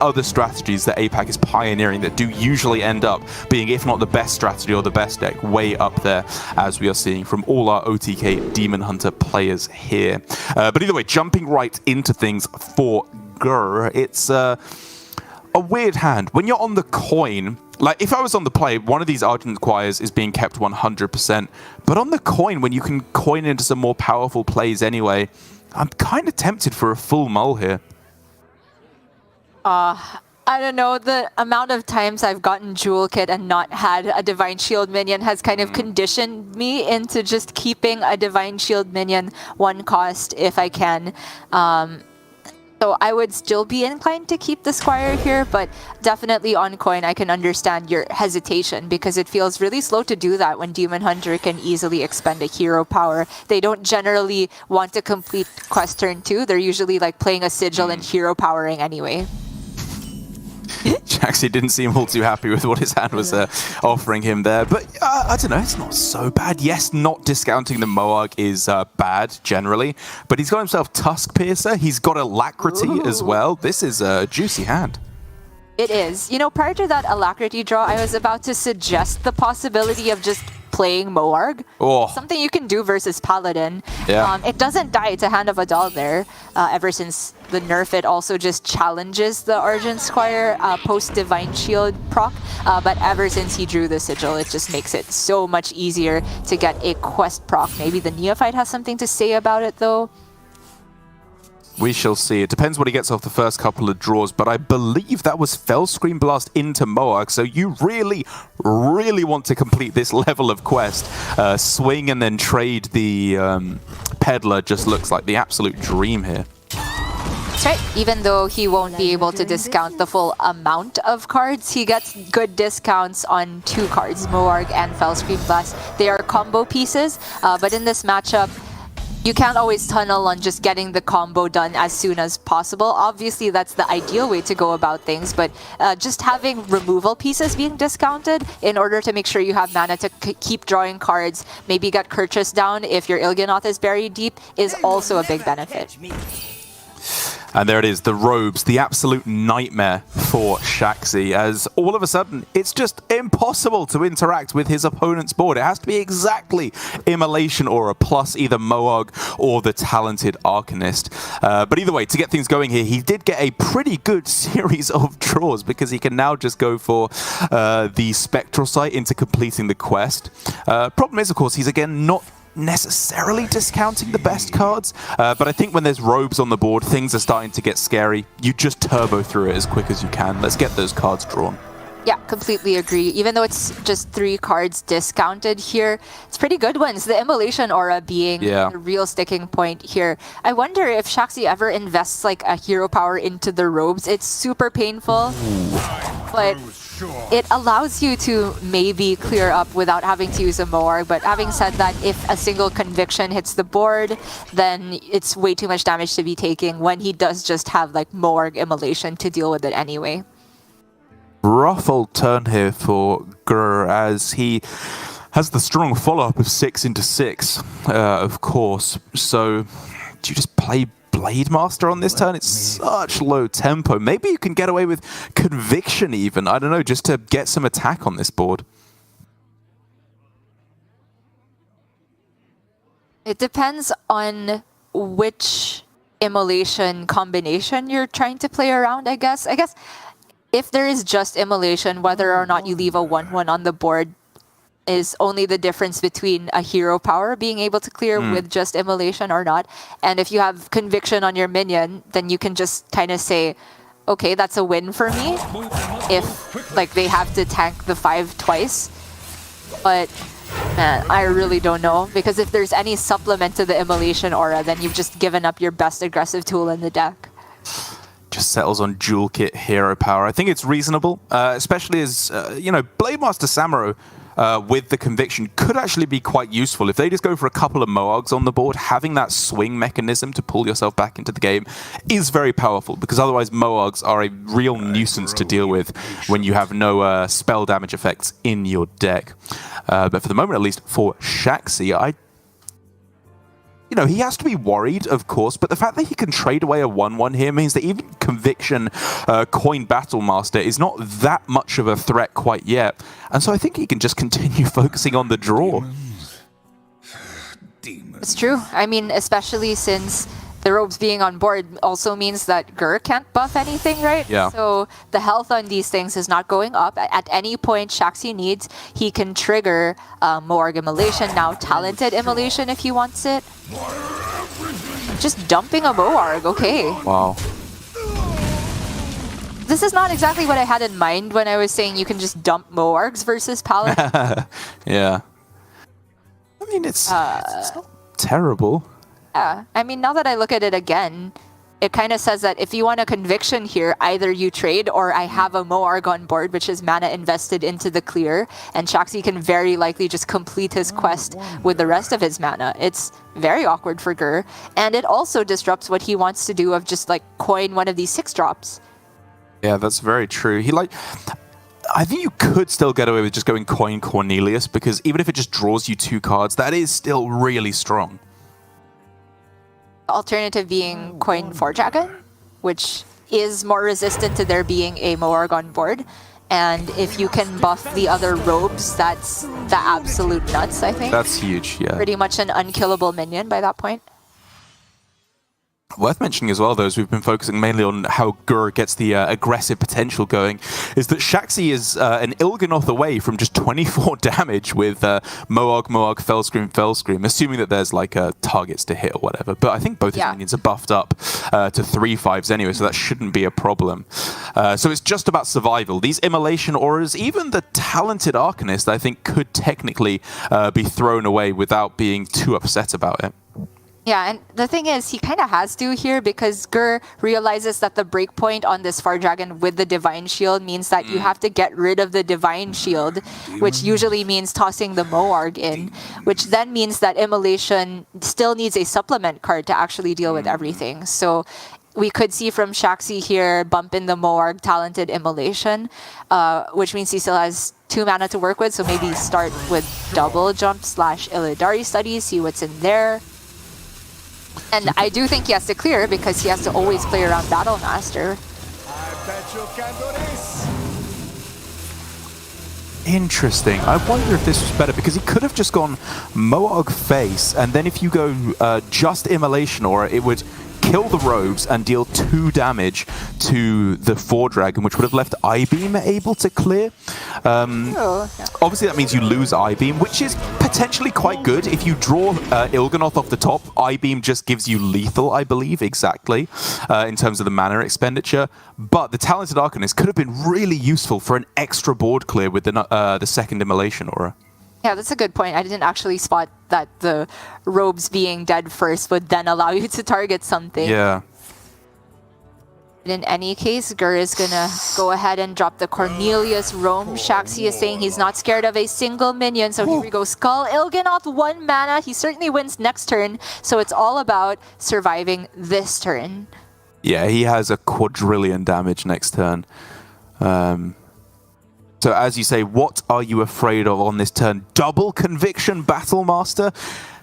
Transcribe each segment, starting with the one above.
other strategies that APAC is pioneering that do usually end up being, if not the best strategy or the best deck, way up there, as we are seeing from all our OTK Demon Hunter players here. But either way, jumping right into things for Grr, it's a weird hand. When you're on the coin, like if I was on the play, one of these Argent Choirs is being kept 100%, but on the coin, when you can coin into some more powerful plays anyway, I'm kind of tempted for a full mull here. I don't know, the amount of times I've gotten Jewel Kit and not had a Divine Shield minion has kind of conditioned me into just keeping a Divine Shield minion one cost if I can. So I would still be inclined to keep the Squire here, but definitely on coin I can understand your hesitation because it feels really slow to do that when Demon Hunter can easily expend a hero power. They don't generally want to complete quest turn 2, they're usually like playing a sigil and hero powering anyway. Shaxy didn't seem all too happy with what his hand was offering him there. But I don't know, it's not so bad. Yes, not discounting the Moarg is bad generally, but he's got himself Tusk Piercer. He's got Alacrity as well. This is a juicy hand. It is. You know, prior to that Alacrity draw, I was about to suggest the possibility of just playing Moarg. Oh. Something you can do versus Paladin. Yeah. It doesn't die to Hand of a Doll there, ever since the nerf it also just challenges the Argent Squire post-Divine Shield proc, but ever since he drew the Sigil, it just makes it so much easier to get a quest proc. Maybe the Neophyte has something to say about it though. We shall see. It depends what he gets off the first couple of draws, but I believe that was Fell Scream Blast into Moarg, so you really, really want to complete this level of quest. Swing and then trade the Peddler just looks like the absolute dream here. That's right. Even though he won't be able to discount the full amount of cards, he gets good discounts on 2 cards, Moarg and Fell Scream Blast. They are combo pieces, but in this matchup, you can't always tunnel on just getting the combo done as soon as possible. Obviously, that's the ideal way to go about things, but just having removal pieces being discounted in order to make sure you have mana to keep drawing cards, maybe get Kurchus down if your Il'gynoth is buried deep, is also a big benefit. And there it is, the robes, the absolute nightmare for Shaxy, as all of a sudden, it's just impossible to interact with his opponent's board. It has to be exactly Immolation Aura plus either Moarg or the talented Arcanist. But either way, to get things going here, he did get a pretty good series of draws because he can now just go for the Spectral Sight into completing the quest. Problem is, of course, he's again not necessarily discounting the best cards, but I think when there's robes on the board, things are starting to get scary. You just turbo through it as quick as you can. Let's get those cards drawn. Yeah, completely agree. Even though it's just 3 cards discounted here, it's pretty good ones. The Immolation Aura being the real sticking point here. I wonder if Shaxy ever invests like a hero power into the robes. It's super painful, but it allows you to maybe clear up without having to use a Moarg. But having said that, if a single conviction hits the board, then it's way too much damage to be taking when he does just have like Moarg Immolation to deal with it anyway. Rough old turn here for Grr, as he has the strong follow-up of 6 into 6, of course. So do you just play Blade Master on this turn? It's such low tempo. Maybe you can get away with Conviction even. I don't know, just to get some attack on this board. It depends on which Immolation combination you're trying to play around, I guess. If there is just Immolation, whether or not you leave a 1/1 on the board is only the difference between a hero power being able to clear with just Immolation or not. And if you have Conviction on your minion, then you can just kind of say, okay, that's a win for me if like they have to tank the 5 twice. But man, I really don't know, because if there's any supplement to the Immolation Aura, then you've just given up your best aggressive tool in the deck. Just settles on Jewel Kit hero power. I think it's reasonable, especially as, you know, Blade Master Samuro with the Conviction could actually be quite useful. If they just go for a couple of Moargs on the board, having that swing mechanism to pull yourself back into the game is very powerful, because otherwise Moargs are a real nuisance to deal with when you have no spell damage effects in your deck. But for the moment, at least, for Shaxy, you know, he has to be worried, of course, but the fact that he can trade away a 1-1 here means that even Conviction Coin Battlemaster is not that much of a threat quite yet. And so I think he can just continue focusing on the draw. It's true. I mean, especially since the robes being on board also means that Gur can't buff anything, right? Yeah. So the health on these things is not going up. At any point Shaxy needs, he can trigger Moarg Immolation, now Talented Immolation if he wants it. Just dumping a Moarg, okay. Wow. This is not exactly what I had in mind when I was saying you can just dump Moargs versus Paladin. Yeah. I mean, it's not terrible. Yeah, I mean, now that I look at it again, it kind of says that if you want a Conviction here, either you trade or I have a Moarg on board, which is mana invested into the clear, and Shaxy can very likely just complete his quest with the rest of his mana. It's very awkward for Gur, and it also disrupts what he wants to do of just like coin one of these 6-drops. Yeah, that's very true. I think you could still get away with just going coin Cornelius, because even if it just draws you 2 cards, that is still really strong. Alternative being coin 4-Dragon, which is more resistant to there being a Moarg on board. And if you can buff the other robes, that's the absolute nuts, I think. That's huge, yeah. Pretty much an unkillable minion by that point. Worth mentioning as well, though, as we've been focusing mainly on how Gur gets the aggressive potential going, is that Shaxy is an Il'gynoth away from just 24 damage with Moarg, Fellscream, assuming that there's like targets to hit or whatever. But I think both his minions are buffed up to 3/5s anyway, so that shouldn't be a problem. So it's just about survival. These Immolation Auras, even the Talented Arcanist, I think could technically be thrown away without being too upset about it. Yeah, and the thing is, he kind of has to here because Gur realizes that the breakpoint on this Far Dragon with the Divine Shield means that you have to get rid of the Divine Shield, which usually means tossing the Moarg in, which then means that Immolation still needs a supplement card to actually deal with everything. So we could see from Shaxy here bump in the Moarg Talented Immolation, which means he still has 2 mana to work with, so maybe start with Double Jump / Illidari Study, see what's in there. And I do think he has to clear because he has to always play around Battlemaster. Interesting. I wonder if this was better because he could have just gone Moarg face, and then if you go just Immolation Aura, it would kill the robes and deal 2 damage to the 4-Dragon, which would have left I-Beam able to clear. Obviously, that means you lose I-Beam, which is potentially quite good. If you draw Il'gynoth off the top, I-Beam just gives you lethal, I believe, exactly, in terms of the mana expenditure. But the Talented Arcanist could have been really useful for an extra board clear with the second Immolation Aura. Yeah, that's a good point. I didn't actually spot that the robes being dead first would then allow you to target something. Yeah. But in any case, Gur is gonna go ahead and drop the Cornelius Roam. Shaxy is saying he's not scared of a single minion, so here we go. Skull Il'gynoth, 1 mana. He certainly wins next turn, so it's all about surviving this turn. Yeah, he has a quadrillion damage next turn. So as you say, what are you afraid of on this turn? Double Conviction Battlemaster?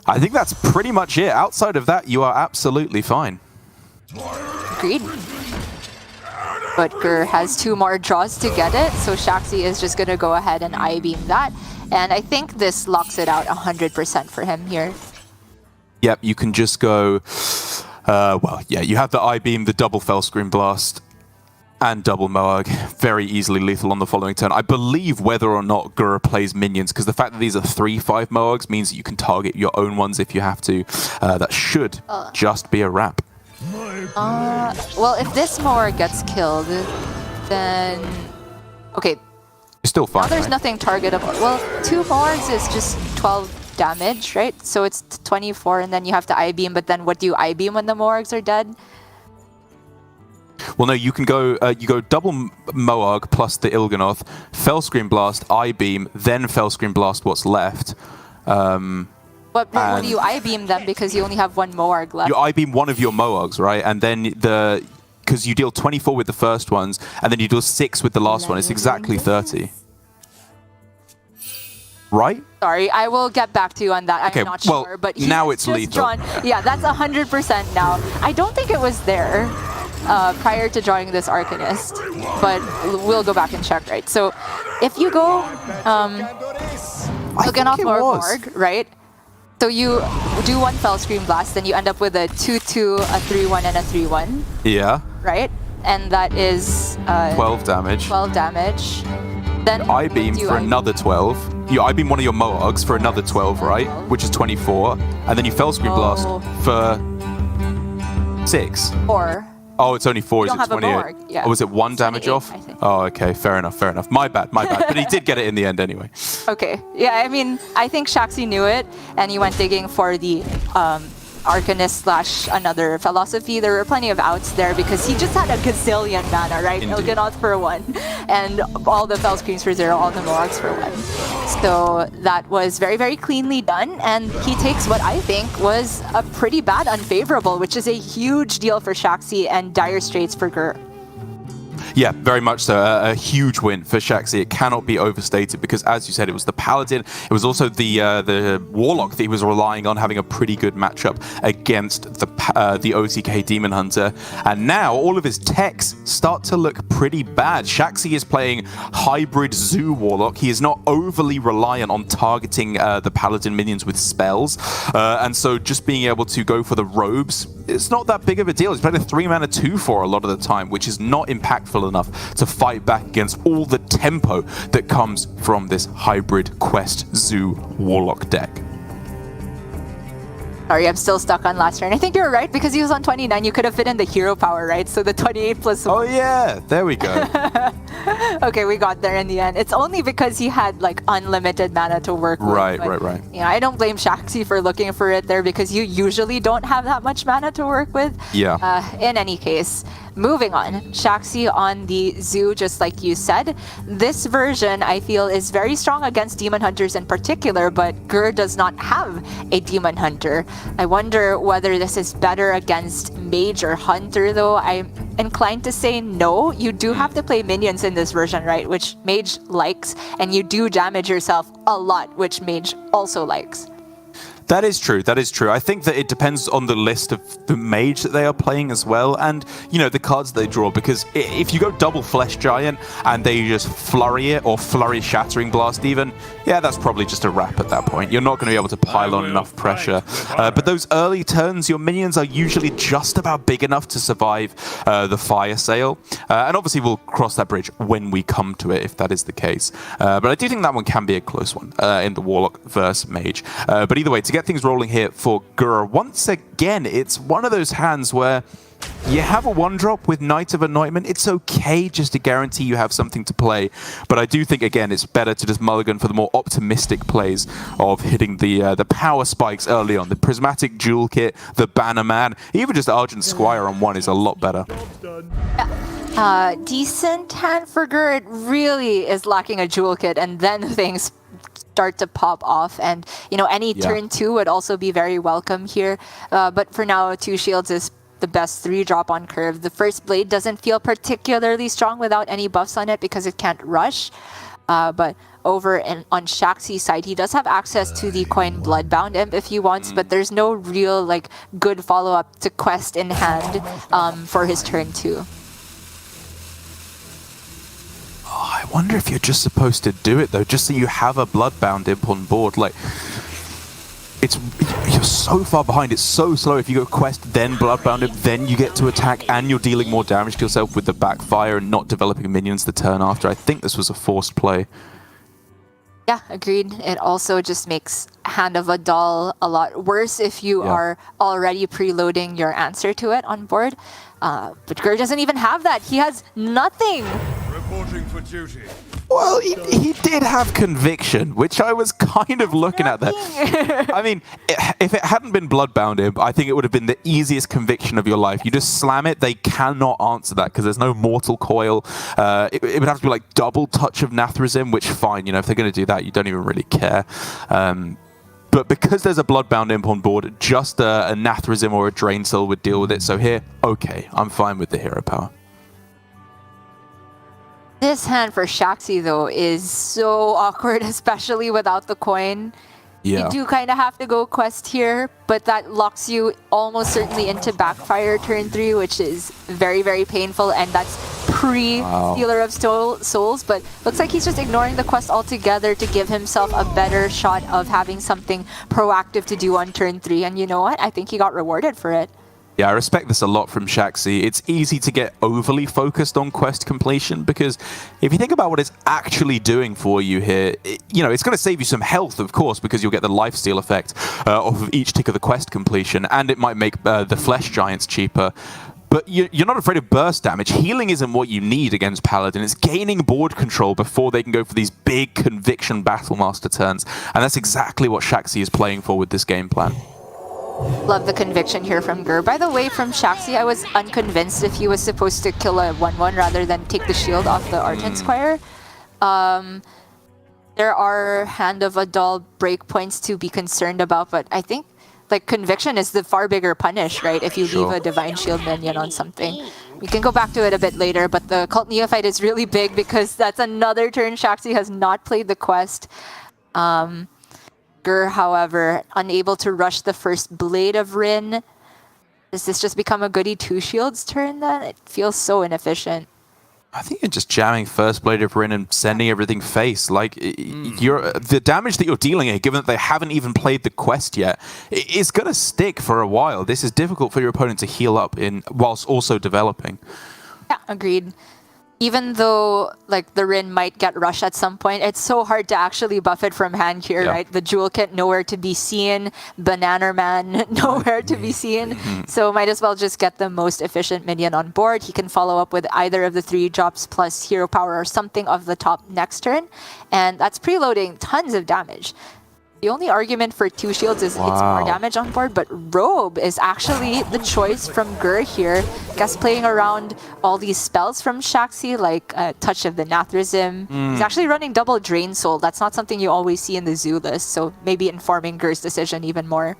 I think that's pretty much it. Outside of that, you are absolutely fine. Agreed. But Gur has 2 more draws to get it, so Shaxy is just going to go ahead and I-Beam that. And I think this locks it out 100% for him here. Yep, you can just go... well, yeah, you have the I-Beam, the double Fellscream Blast, and double Moarg, very easily lethal on the following turn. I believe whether or not Gur plays minions, because the fact that these are 3/5 Moargs means that you can target your own ones if you have to. That should just be a wrap. Well, if this Moarg gets killed, then... Okay. You're still fine, now there's right? nothing targetable. Well, 2 Moargs is just 12 damage, right? So it's 24, and then you have to I-Beam, but then what do you I-Beam when the Moargs are dead? Well, no, you can go you go double Moarg plus the Il'gynoth, Fellscream Blast, I-Beam, then Fellscream Blast what's left. But what do you I-Beam them because you only have 1 Moarg left? You I-Beam one of your Moargs, right? And then because you deal 24 with the first ones, and then you deal 6 with the last one. It's exactly 30. right? Sorry, I will get back to you on that. Okay, I'm not well, sure, but now he's it's just lethal. drawn. Yeah, that's 100% now. I don't think it was there prior to drawing this Arcanist, but we'll go back and check, right? So if you go looking off Morg, right? So you do one Fell Scream Blast, then you end up with a 2/2, a 3/1, and a 3/1. Yeah. Right? And that is 12 damage. 12 damage. Then I-beam do for I-beam. another 12. You I-beam one of your Moargs for another 12, right? Which is 24. And then you Fell Scream Blast for 6. Or Oh, it's only 4. Is don't it have a 28? Moarg, yeah. Oh, was it 1 It's damage 28, off? I think. Oh, okay. Fair enough. Fair enough. My bad. My bad. But he did get it in the end anyway. Okay. Yeah, I mean, I think Shaxy knew it, and he went digging for the Arcanist / another philosophy. There were plenty of outs there because he just had a gazillion mana, right? Il'gynoth for 1, and all the Fell Screams for 0, all the Morgs for 1. So that was very, very cleanly done, and he takes what I think was a pretty bad unfavorable, which is a huge deal for Shaxy and dire straits for Gur. Yeah, very much so. A huge win for Shaxy. It cannot be overstated because, as you said, it was the Paladin. It was also the Warlock that he was relying on, having a pretty good matchup against the OTK Demon Hunter. And now all of his techs start to look pretty bad. Shaxy is playing hybrid Zoo Warlock. He is not overly reliant on targeting the Paladin minions with spells. And so just being able to go for the robes, it's not that big of a deal. He's playing a 3-mana 2/4 a lot of the time, which is not impactful enough to fight back against all the tempo that comes from this hybrid Quest Zoo Warlock deck. Sorry, I'm still stuck on last turn. I think you're right, because he was on 29. You could have fit in the hero power, right? So the 28 plus 1. Oh yeah, there we go. Okay, we got there in the end. It's only because he had like unlimited mana to work with. Right, but, right. You know, I don't blame Shaxy for looking for it there because you usually don't have that much mana to work with. Yeah. In any case, moving on. Shaxy on the Zoo, just like you said. This version, I feel, is very strong against Demon Hunters in particular, but Gur does not have a Demon Hunter. I wonder whether this is better against Mage or Hunter, though. I'm inclined to say no. You do have to play minions in this version, right? Which Mage likes, and you do damage yourself a lot, which Mage also likes. That is true. That is true. I think that it depends on the list of the mage that they are playing as well, and you know the cards they draw. Because if you go double Flesh Giant and they just flurry it or flurry Shattering Blast, even that's probably just a wrap at that point. You're not going to be able to pile on enough pressure. But those early turns, your minions are usually just about big enough to survive the Fire Sale, and obviously we'll cross that bridge when we come to it if that is the case. But I do think that one can be a close one in the Warlock versus Mage. But either way, to get things rolling here for Gur, once again, it's one of those hands where you have a 1-drop with Knight of Anointment. It's okay just to guarantee you have something to play. But I do think, again, it's better to just mulligan for the more optimistic plays of hitting the power spikes early on. The Prismatic Jewel Kit, the Bannerman, even just Argent Squire on 1 is a lot better. Decent hand for Gur. It really is lacking a Jewel Kit, and then things start to pop off, and you know any turn 2 would also be very welcome here, but for now 2 shields is the best 3-drop on curve. The first blade doesn't feel particularly strong without any buffs on it because it can't rush, but over on Shaxy's side, he does have access to the coin Bloodbound Imp if he wants, but there's no real like good follow-up to quest in hand for his turn 2. I wonder if you're just supposed to do it though, just so you have a Bloodbound Imp on board. Like, you're so far behind, it's so slow. If you go quest, then Bloodbound Imp, then you get to attack, and you're dealing more damage to yourself with the backfire and not developing minions the turn after. I think this was a forced play. Yeah, agreed. It also just makes Hand of a Doll a lot worse if you are already preloading your answer to it on board. But Gur doesn't even have that. He has nothing. Reporting for duty. Well, he did have conviction, which I was kind of looking at there. I mean, if it hadn't been Bloodbound Imp, I think it would have been the easiest conviction of your life. You just slam it, they cannot answer that because there's no Mortal Coil. It would have to be like double touch of Nathrazim, which fine, you know, if they're going to do that, you don't even really care. But because there's a Bloodbound Imp on board, just a Nathrazim or a Drain Soul would deal with it. So here, okay, I'm fine with the hero power. This hand for Shaxy, though, is so awkward, especially without the coin. Yeah. You do kind of have to go quest here, but that locks you almost certainly into backfire turn 3, which is very, very painful, and that's pre-Stealer of Souls, but looks like he's just ignoring the quest altogether to give himself a better shot of having something proactive to do on turn 3, and you know what? I think he got rewarded for it. Yeah, I respect this a lot from Shaxy. It's easy to get overly focused on quest completion because if you think about what it's actually doing for you here, it's going to save you some health, of course, because you'll get the lifesteal effect off of each tick of the quest completion, and it might make the flesh giants cheaper. But you're not afraid of burst damage. Healing isn't what you need against Paladin. It's gaining board control before they can go for these big conviction Battlemaster turns, and that's exactly what Shaxy is playing for with this game plan. Love the conviction here from Gur. By the way, from Shaxy, I was unconvinced if he was supposed to kill a 1-1 rather than take the shield off the Argent Squire. There are Hand of Adal breakpoints to be concerned about, but I think like conviction is the far bigger punish, right? If you leave a Divine Shield minion on something. We can go back to it a bit later, but the Cult Neophyte is really big because that's another turn Shaxy has not played the quest. Gur, however, unable to rush the first Blade of Rin. Does this just become a goody 2 shields turn then? It feels so inefficient. I think you're just jamming first Blade of Rin and sending everything face. Like, the damage that you're dealing here, given that they haven't even played the quest yet, is going to stick for a while. This is difficult for your opponent to heal up in whilst also developing. Yeah, agreed. Even though like the Rin might get rushed at some point, it's so hard to actually buff it from hand here, right? The Jewel Kit nowhere to be seen, Banana Man nowhere to be seen. So might as well just get the most efficient minion on board. He can follow up with either of the 3 drops plus hero power or something of the top next turn. And that's preloading tons of damage. The only argument for 2 shields is it's more damage on board, but Robe is actually the choice from Gur here. Guess playing around all these spells from Shaxy, like Touch of the Nathrism. He's actually running double Drain Soul. That's not something you always see in the Zoo list, so maybe informing Gur's decision even more.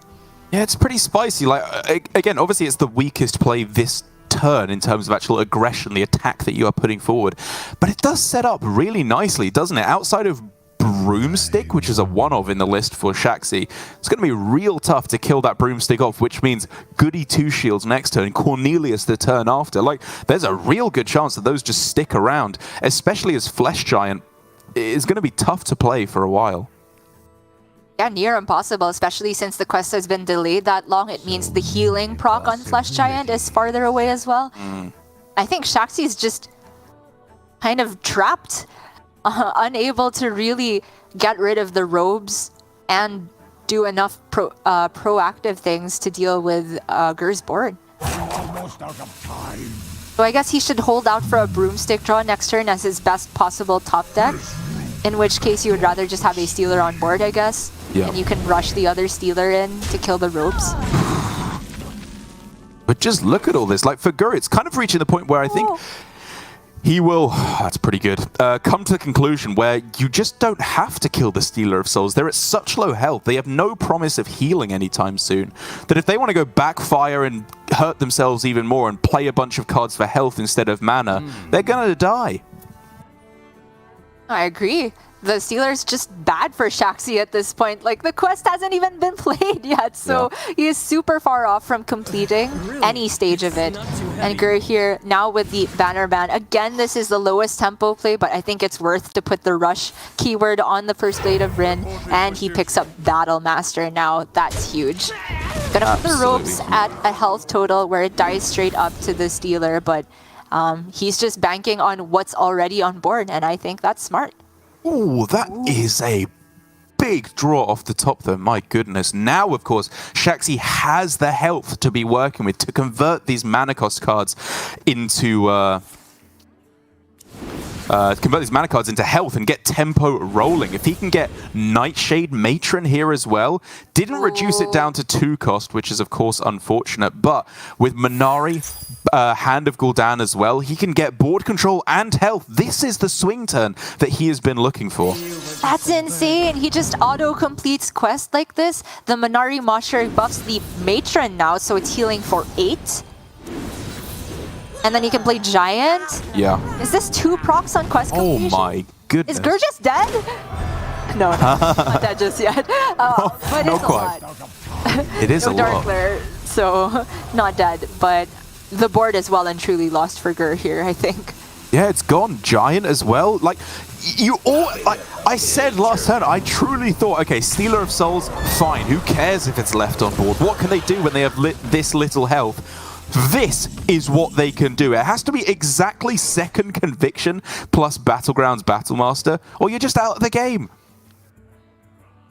Yeah, it's pretty spicy. Like again, obviously it's the weakest play this turn in terms of actual aggression, the attack that you are putting forward. But it does set up really nicely, doesn't it? Outside of Broomstick, which is a one-of in the list for Shaxy, it's going to be real tough to kill that Broomstick off, which means goody 2 shields next turn, Cornelius the turn after. Like, there's a real good chance that those just stick around, especially as Flesh Giant is going to be tough to play for a while. Yeah, near impossible, especially since the quest has been delayed that long. It means the healing proc on Flesh Giant is farther away as well. I think Shaxy's just kind of trapped, unable to really get rid of the robes and do enough proactive things to deal with Gur's board. Almost out of time. So I guess he should hold out for a Broomstick draw next turn as his best possible top deck. In which case you would rather just have a Stealer on board, I guess. Yeah. And you can rush the other Stealer in to kill the robes. But just look at all this. Like, for Gur, it's kind of reaching the point where I think he will, that's pretty good, come to the conclusion where you just don't have to kill the Stealer of Souls. They're at such low health. They have no promise of healing anytime soon. That if they want to go backfire and hurt themselves even more and play a bunch of cards for health instead of mana, they're going to die. I agree. The Stealer's just bad for Shaxy at this point. Like, the quest hasn't even been played yet, so he is super far off from completing any stage of it. And Gur here, now with the Banner Man. Again, this is the lowest tempo play, but I think it's worth to put the rush keyword on the first Blade of Rin, and he picks up Battlemaster now. That's huge. Gonna put the ropes at a health total where it dies straight up to the Stealer, but he's just banking on what's already on board, and I think that's smart. Ooh, that is a big draw off the top, though. My goodness. Now, of course, Shaxy has the health to be working with to convert these mana cost cards into health and get tempo rolling. If he can get Nightshade Matron here as well, didn't reduce it down to 2 cost, which is of course unfortunate, but with Minari, Hand of Gul'dan as well, he can get board control and health. This is the swing turn that he has been looking for. That's insane. He just auto-completes quests like this. The Minari Mosheri buffs the Matron now, so it's healing for 8. And then he can play Giant. Yeah. Is this 2 procs on quest Oh completion? my goodness. Is Gur just dead? No, not dead just yet. But Not it's quite. a lot. It is No a Dark lot. Glare, so not dead. But the board is well and truly lost for Gur here, I think. Yeah, it's gone. Giant as well. Like, you all, like I said last turn, I truly thought, okay, Stealer of Souls, fine. Who cares if it's left on board? What can they do when they have this little health? This is what they can do. It has to be exactly second conviction plus Battlegrounds Battlemaster, or you're just out of the game.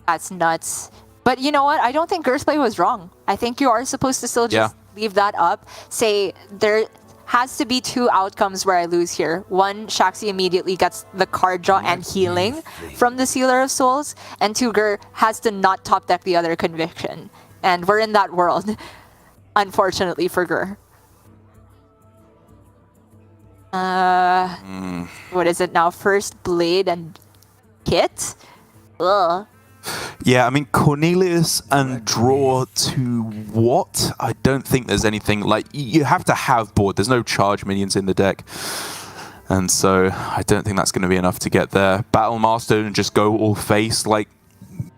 That's nuts. But you know what? I don't think Gur's play was wrong. I think you are supposed to still just leave that up. Say there has to be 2 outcomes where I lose here. One, Shaxy immediately gets the card draw and healing from the Sealer of Souls, and 2, Gur has to not top deck the other conviction. And we're in that world, unfortunately for Gur. What is it now? First Blade and Kit? Ugh. Yeah, I mean, Cornelius and draw to what? I don't think there's anything, like, you have to have board. There's no charge minions in the deck. And so I don't think that's going to be enough to get there. Battlemaster and just go all face, like,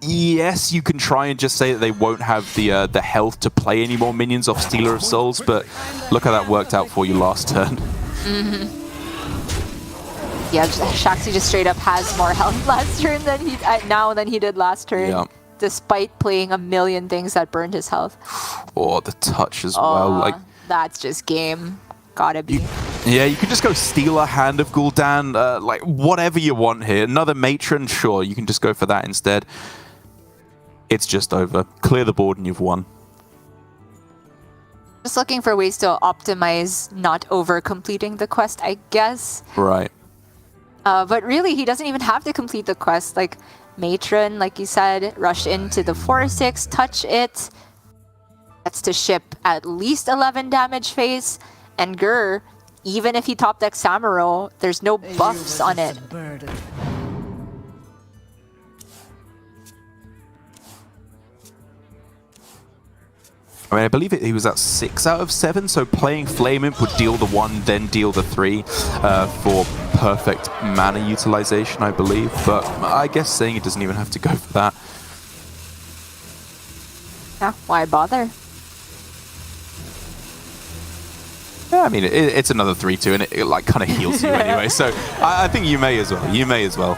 yes, you can try and just say that they won't have the health to play any more minions off Stealer of Souls, but look how that worked out for you last turn. Mm-hmm. Yeah, Shaxy just straight up has more health last turn than he did last turn, despite playing a million things that burned his health. Oh, the touch as well. Like, that's just game. Gotta be. Yeah, you can just go Stealer, Hand of Gul'dan, like whatever you want here. Another Matron, sure, you can just go for that instead. It's just over. Clear the board and you've won. Just looking for ways to optimize not over completing the quest, I guess. Right. But really, he doesn't even have to complete the quest. Like, Matron, like you said, rush into the 4/6, touch it. That's to ship at least 11 damage phase. And Gur, even if he top decks Samuro, there's no buffs on it. I mean, I believe he was at 6 out of 7, so playing Flame Imp would deal the 1, then deal the 3 for perfect mana utilization, I believe. But I guess saying he doesn't even have to go for that. Yeah, why bother? Yeah, I mean, it's another 3-2, and it like kind of heals you anyway. So I think you may as well. You may as well.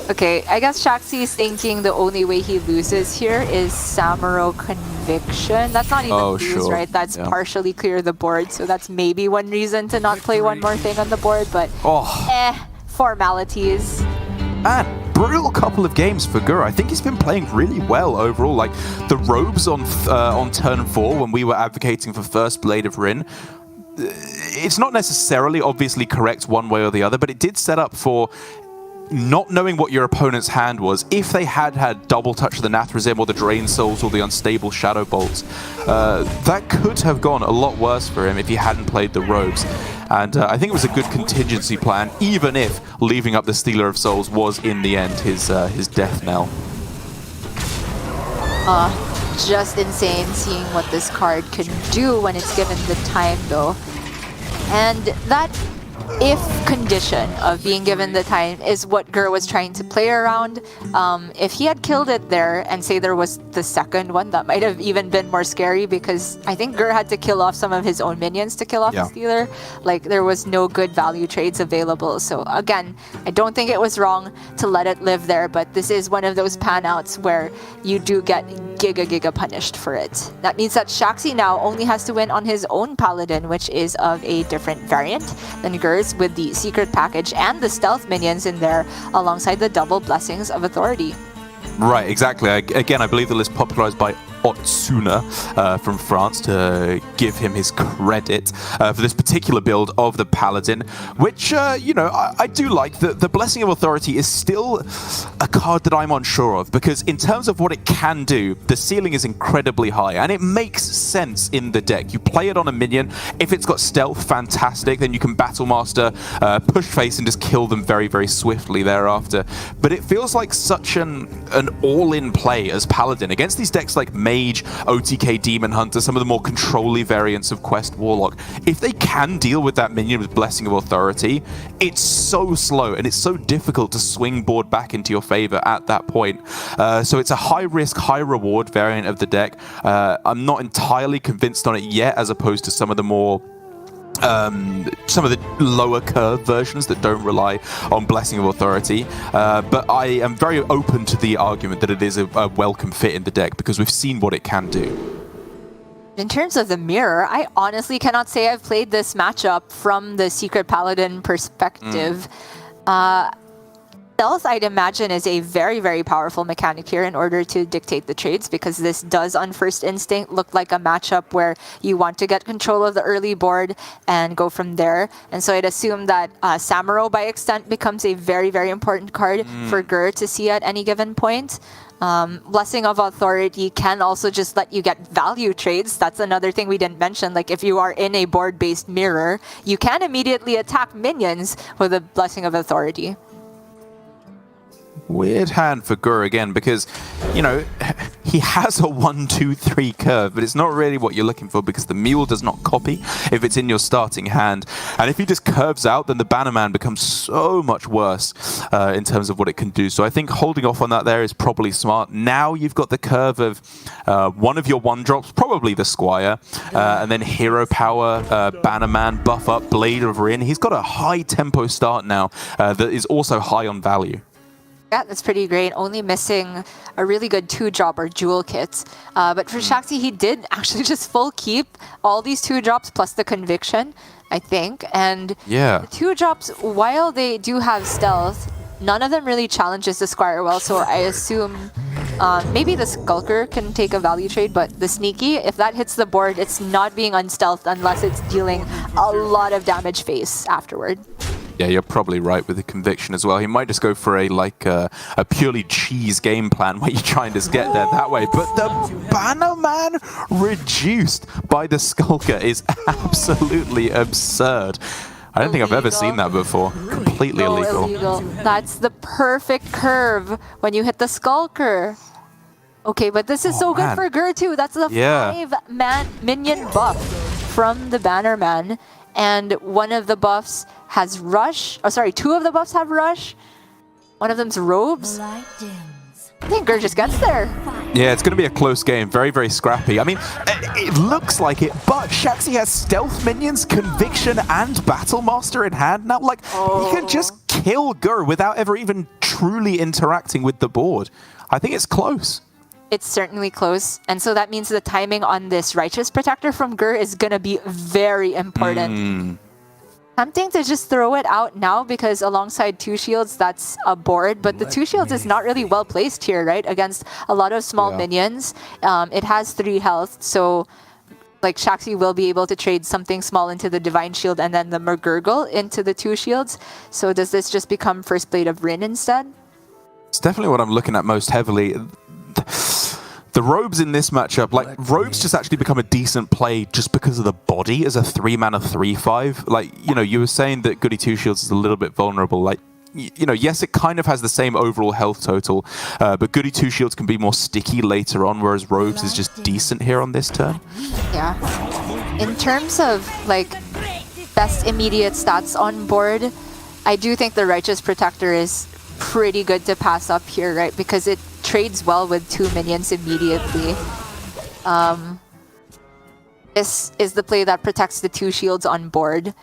Okay, I guess Shaxy is thinking the only way he loses here is Samuro Conviction. That's not even lose, right? That's partially clear the board, so that's maybe one reason to not play one more thing on the board, but formalities. And brutal couple of games for Gur. I think he's been playing really well overall. Like the robes on turn 4 when we were advocating for first Blade of Rin. It's not necessarily obviously correct one way or the other, but it did set up for not knowing what your opponent's hand was. If they had double touch of the Nathrazim or the Drain Souls or the unstable Shadow Bolts, that could have gone a lot worse for him if he hadn't played the robes. And I think it was a good contingency plan, even if leaving up the Stealer of Souls was in the end his death knell. Just insane seeing what this card can do when it's given the time, though. And that if condition of being given the time is what Gur was trying to play around. If he had killed it there and say there was the second one, that might have even been more scary because I think Gur had to kill off some of his own minions to kill off the Stealer. Like, there was no good value trades available. So again, I don't think it was wrong to let it live there, but this is one of those pan-outs where you do get giga punished for it. That means that Shaxy now only has to win on his own Paladin, which is of a different variant than Gur's, with the secret package and the stealth minions in there alongside the double blessings of authority. Right, exactly. Again, I believe the list popularized by Otsuna from France to give him his credit for this particular build of the Paladin, which, you know, I do like. The Blessing of Authority is still a card that I'm unsure of, because in terms of what it can do, the ceiling is incredibly high, and it makes sense in the deck. You play it on a minion. If it's got stealth, fantastic. Then you can Battle Master, push face, and just kill them very, very swiftly thereafter. But it feels like such an all-in play as Paladin against these decks like Mage, OTK, Demon Hunter, some of the more control-y variants of Quest, Warlock. If they can deal with that minion with Blessing of Authority, it's so slow and it's so difficult to swing board back into your favor at that point. So it's a high-risk, high-reward variant of the deck. I'm not entirely convinced on it yet, as opposed to some of the more some of the lower curve versions that don't rely on Blessing of Authority, but I am very open to the argument that it is a welcome fit in the deck because we've seen what it can do. In terms of the mirror, I honestly cannot say I've played this matchup from the Secret Paladin perspective. Stealth, I'd imagine, is a very, very powerful mechanic here in order to dictate the trades, because this does, on first instinct, look like a matchup where you want to get control of the early board and go from there. And so I'd assume that Samuro, by extent, becomes a very, very important card for Gur to see at any given point. Blessing of Authority can also just let you get value trades. That's another thing we didn't mention. Like, if you are in a board-based mirror, you can immediately attack minions with a Blessing of Authority. Weird hand for Gur again, because, you know, he has a 1-2-3 curve, but it's not really what you're looking for because the mule does not copy if it's in your starting hand. And if he just curves out, then the Bannerman becomes so much worse in terms of what it can do. So I think holding off on that there is probably smart. Now you've got the curve of one of your one-drops, probably the Squire, and then Hero Power, Bannerman, buff up, Blade of Rin. He's got a high-tempo start now that is also high on value. Yeah, that's pretty great. Only missing a really good 2-drop or jewel kit. But for Shaxy, he did actually just full keep all these 2-drops plus the conviction, I think. And yeah, the 2-drops, while they do have stealth, none of them really challenges the Squire well. So I assume maybe the Skulker can take a value trade, but the Sneaky, if that hits the board, it's not being unstealthed unless it's dealing a lot of damage face afterward. Yeah, you're probably right with the conviction as well. He might just go for a purely cheese game plan where you try and just get there that way. But the Bannerman reduced by the Skulker is absolutely absurd. I don't think I've ever seen that before. Completely illegal. That's the perfect curve when you hit the Skulker. Okay, but this is so good for Gur too. That's the 5-man minion buff from the Bannerman. And one of the buffs has Rush. Oh, sorry, 2 of the buffs have Rush. One of them's Robes. I think Gur just gets there. Yeah, it's going to be a close game. Very, very scrappy. I mean, it looks like it, but Shaxy has Stealth Minions, Conviction, and Battle Master in hand now. Like, he can just kill Gur without ever even truly interacting with the board. I think it's close. It's certainly close. And so that means the timing on this Righteous Protector from Gur is going to be very important. Tempting to just throw it out now because alongside 2 shields, that's a board. But the 2 shields is not really well placed here, right? Against a lot of small minions. It has 3 health. So like Shaxy will be able to trade something small into the Divine Shield and then the McGurgle into the 2 shields. So does this just become First Blade of Rin instead? It's definitely what I'm looking at most heavily. The Robes in this matchup, like, Robes just actually become a decent play just because of the body as a 3-mana 3/5. Like, you know, you were saying that Goody 2 Shields is a little bit vulnerable. Like, you know, yes, it kind of has the same overall health total, but Goody 2 Shields can be more sticky later on, whereas Robes is just decent here on this turn. Yeah. In terms of, like, best immediate stats on board, I do think the Righteous Protector is pretty good to pass up here, right? Because it trades well with 2 minions immediately. This is the play that protects the 2 shields on board.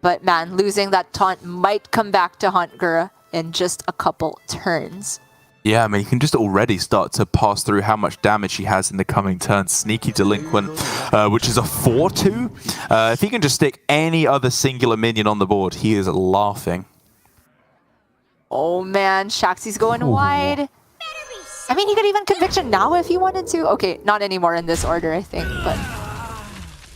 But man, losing that taunt might come back to haunt Gur in just a couple turns. Yeah, I mean, you can just already start to pass through how much damage he has in the coming turns. Sneaky Delinquent, which is a 4/2. If he can just stick any other singular minion on the board, he is laughing. Oh man, Shaxy's going wide. I mean, he could even Conviction now if he wanted to. Okay, not anymore in this order, I think, but...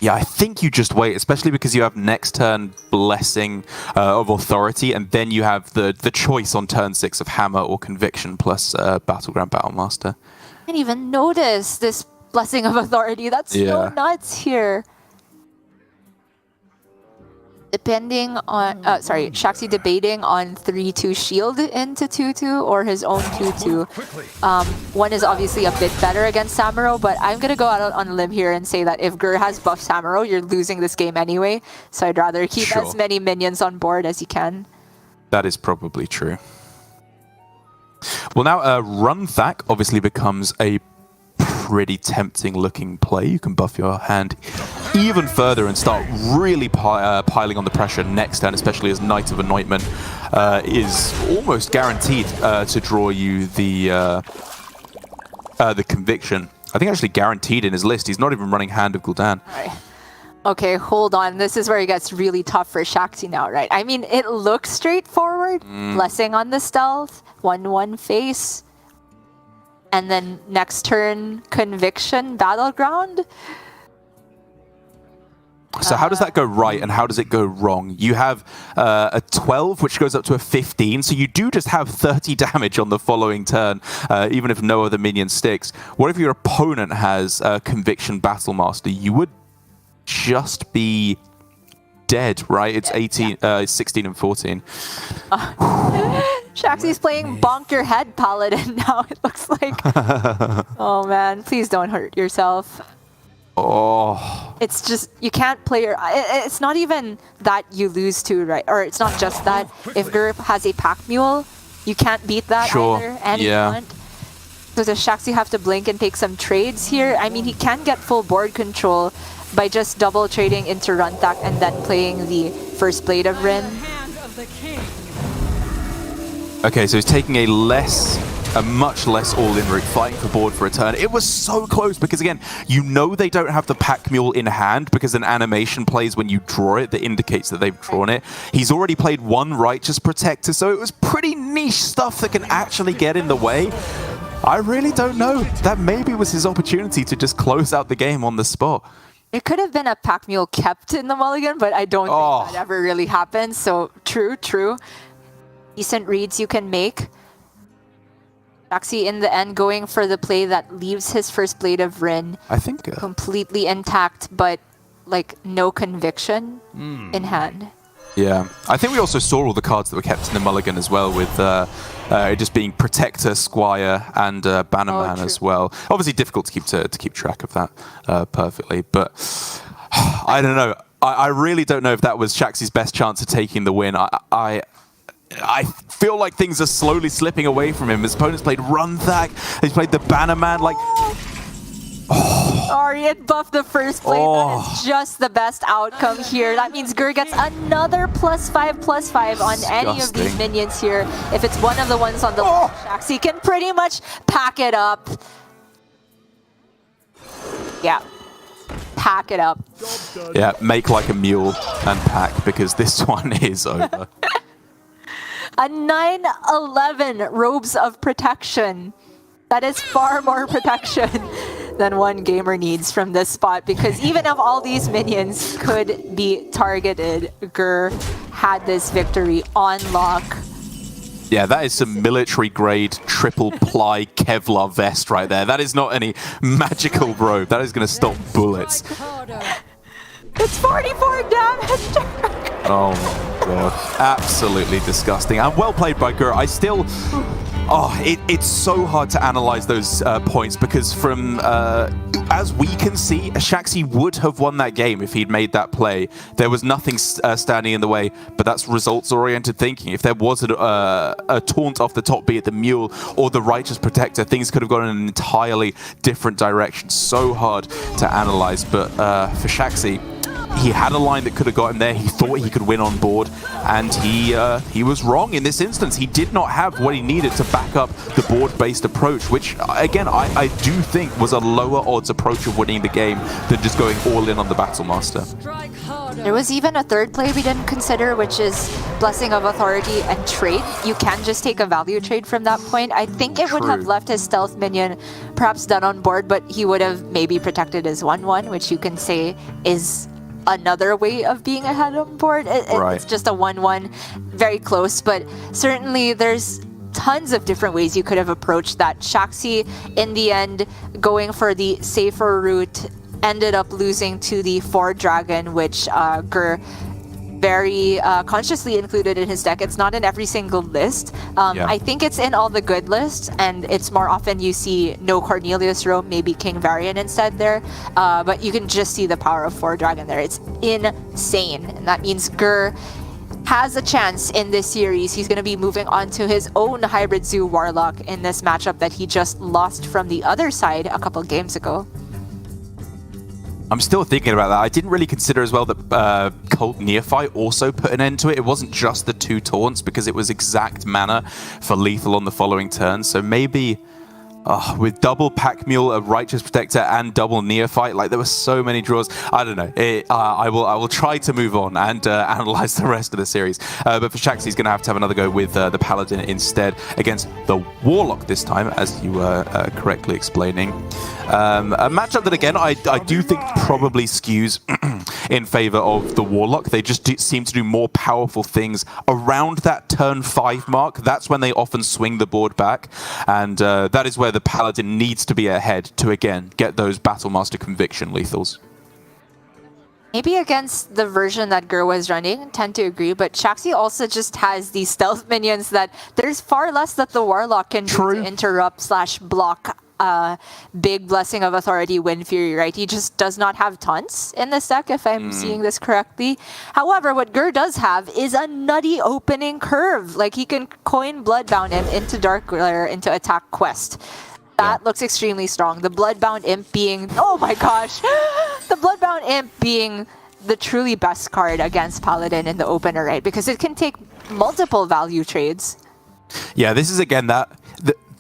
Yeah, I think you just wait, especially because you have next turn Blessing of Authority, and then you have the choice on turn 6 of Hammer or Conviction plus Battleground Battlemaster. I didn't even notice this Blessing of Authority. That's so nuts here. Depending on, Shaxy debating on 3-2 shield into 2-2 or his own 2-2. One is obviously a bit better against Samuro, but I'm going to go out on a limb here and say that if Gur has buff Samuro, you're losing this game anyway. So I'd rather keep as many minions on board as you can. That is probably true. Well, now Run Thack obviously becomes a pretty tempting looking play. You can buff your hand even further and start really piling on the pressure next turn, especially as Knight of Anointment is almost guaranteed to draw you the Conviction. I think actually guaranteed in his list. He's not even running Hand of Gul'dan. Right. Okay, hold on. This is where it gets really tough for Shaxy now, right? I mean, it looks straightforward. Blessing on the stealth, 1-1 face. And then next turn, Conviction, Battleground. So how does that go right and how does it go wrong? You have a 12, which goes up to a 15, so you do just have 30 damage on the following turn, even if no other minion sticks. What if your opponent has Conviction Battlemaster? You would just be dead, right? It's 16 and 14. Shaxy's playing Bonk Your Head Paladin now, it looks like. Oh man, please don't hurt yourself. Oh. It's just, you can't play your... It's not even that you lose to, right? Or it's not just that. If Gur has a Pack Mule, you can't beat that either. And you can't. So does Shaxy have to blink and take some trades here? I mean, he can get full board control by just double trading into Run Thack and then playing the first Blade of Rin. Okay, so he's taking a much less all-in route, fighting for board for a turn. It was so close because, again, you know they don't have the Pack Mule in hand because an animation plays when you draw it that indicates that they've drawn it. He's already played one Righteous Protector, so it was pretty niche stuff that can actually get in the way. I really don't know. That maybe was his opportunity to just close out the game on the spot. It could have been a Pack Mule kept in the Mulligan, but I don't think that ever really happened. So, true. Decent reads you can make. Shaxy in the end going for the play that leaves his first Blade of Rin I think completely intact, but like no Conviction in hand. Yeah, I think we also saw all the cards that were kept in the Mulligan as well, with it just being Protector, Squire, and Bannerman as well. Obviously, difficult to keep track of that perfectly, but I don't know. I really don't know if that was Shaxy's best chance of taking the win. I feel like things are slowly slipping away from him. His opponent's played Run Thack, he's played the Bannerman, like... Sorry, it buffed the first play. That is just the best outcome here. That means Gur gets another +5/+5 on any of these minions here. If it's one of the ones on the left, Shaxy can pretty much pack it up. Yeah. Pack it up. Yeah, make like a mule and pack, because this one is over. A 9/11 Robes of Protection. That is far more protection than one gamer needs from this spot, because even if all these minions could be targeted, Gur had this victory on lock. Yeah, that is some military grade triple ply Kevlar vest right there. That is not any magical robe. That is going to stop bullets. It's 44 damage. Oh my god. Absolutely disgusting. And well played by Gur. I still... it's so hard to analyze those points, because from, as we can see, Shaxy would have won that game if he'd made that play. There was nothing standing in the way, but that's results-oriented thinking. If there was a taunt off the top, be it the Mule or the Righteous Protector, things could have gone in an entirely different direction. So hard to analyze, but for Shaxy, he had a line that could have got him there. He thought he could win on board, and he was wrong in this instance. He did not have what he needed to back up the board-based approach, which, again, I do think was a lower odds approach of winning the game than just going all in on the Battlemaster. There was even a third play we didn't consider, which is Blessing of Authority and trade. You can just take a value trade from that point. I think it would have left his stealth minion perhaps done on board, but he would have maybe protected his 1/1, which you can say is another way of being ahead on board. It's just a 1/1, very close, but certainly there's tons of different ways you could have approached that. Shaxy, in the end, going for the safer route, ended up losing to the 4 dragon, which Gur very consciously included in his deck. It's not in every single list. I think it's in all the good lists, and it's more often you see no Cornelius Rome, maybe King Varian instead there. But you can just see the power of 4 dragon there. It's insane. And that means Gur has a chance in this series. He's going to be moving on to his own Hybrid Zoo Warlock in this matchup that he just lost from the other side a couple games ago. I'm still thinking about that. I didn't really consider as well that Cult Neophyte also put an end to it. It wasn't just the 2 taunts because it was exact mana for lethal on the following turn. So maybe with double Pack Mule, a Righteous Protector, and double Neophyte, like there were so many draws. I don't know. I will try to move on and analyze the rest of the series. But for Shaxy, he's going to have another go with the Paladin instead against the Warlock this time, as you were correctly explaining. A matchup that, again, I do think probably skews in favor of the Warlock. They just seem to do more powerful things around that turn 5 mark. That's when they often swing the board back. And that is where the Paladin needs to be ahead to, again, get those Battlemaster Conviction lethals. Maybe against the version that Gur was running, tend to agree, but Shaxy also just has these stealth minions that there's far less that the Warlock can do to interrupt / block big Blessing of Authority Wind Fury, right? He just does not have tons in this deck, if I'm seeing this correctly. However, what Gur does have is a nutty opening curve. Like, he can coin Bloodbound Imp into Dark Glare into attack quest. That looks extremely strong. The Bloodbound Imp being, oh my gosh, the Bloodbound Imp being the truly best card against Paladin in the opener, right? Because it can take multiple value trades. Yeah, this is again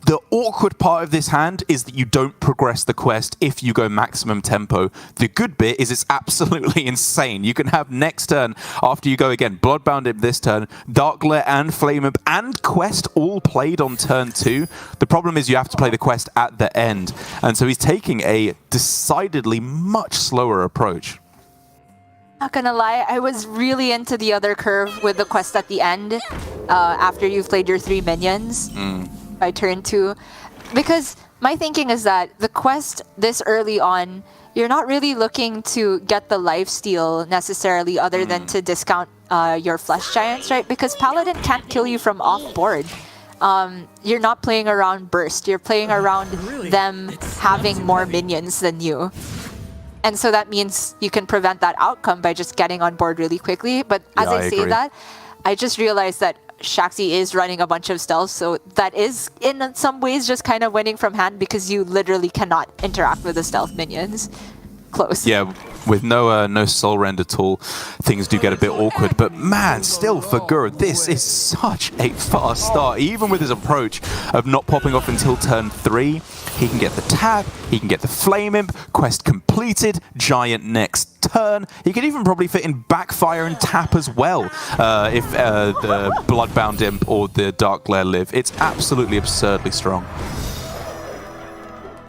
the awkward part of this hand is that you don't progress the quest if you go maximum tempo. The good bit is it's absolutely insane. You can have next turn, after you go again, Bloodbound Imp this turn, Dark Glare and Flame Imp and quest all played on turn 2. The problem is you have to play the quest at the end. And so he's taking a decidedly much slower approach. Not gonna lie, I was really into the other curve with the quest at the end, after you've played your 3 minions. By turn 2, because my thinking is that the quest this early on, you're not really looking to get the lifesteal necessarily, other than to discount your flesh giants, right? Because Paladin can't kill you from off board. You're not playing around burst, you're playing around them having more minions than you. And so that means you can prevent that outcome by just getting on board really quickly. But as I say that, I just realized that Shaxy is running a bunch of stealth, so that is in some ways just kind of winning from hand, because you literally cannot interact with the stealth minions. Close. Yeah, with no soul rend at all, things do get a bit awkward. But man, still for Gur, this is such a fast start. Even with his approach of not popping off until turn 3, he can get the tap, he can get the Flame Imp, quest completed, Giant next turn. He could even probably fit in Backfire and tap as well if the Bloodbound Imp or the Dark Glare live. It's absolutely absurdly strong.